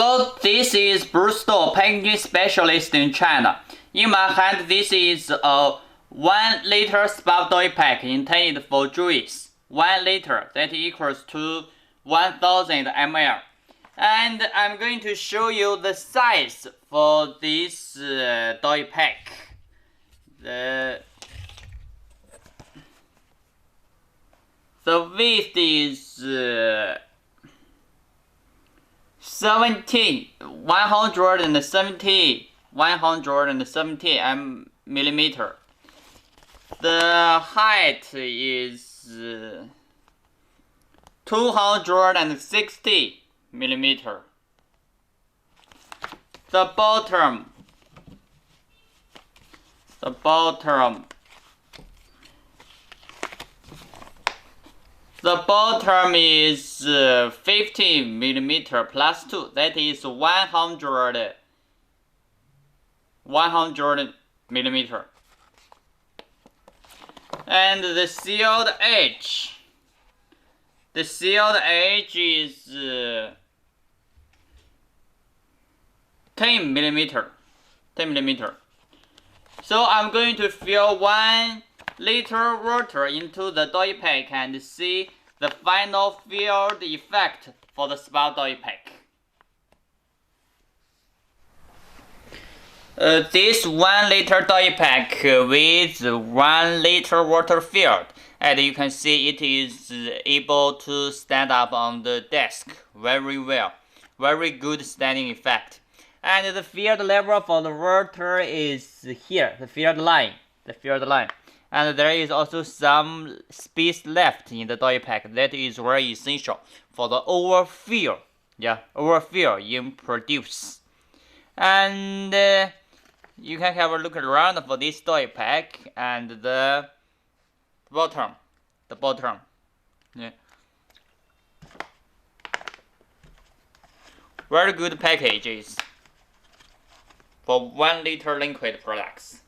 Hello, this is Bruce Store, packaging specialist in China. In my hand, this is a 1-liter spout doypack intended for juice. 1 liter, that equals to 1000 ml. And I'm going to show you the size for this doypack. The width is 170 millimeter. The height is 260 millimeter. The bottom is 50 millimeter plus 2. That is 100 millimeter. And the sealed edge is 10 millimeter. So I'm going to fill 1 liter water into the doypack and see the final filled effect for the spout doypack. This 1 liter doypack with 1 liter water filled, and you can see it is able to stand up on the desk very well. Very good standing effect. And the filled level for the water is here, the filled line. And there is also some space left in the doypack. That is very essential for the overfill in produce. And you can have a look around for this doypack and the bottom. Yeah. Very good packages for 1 liter liquid products.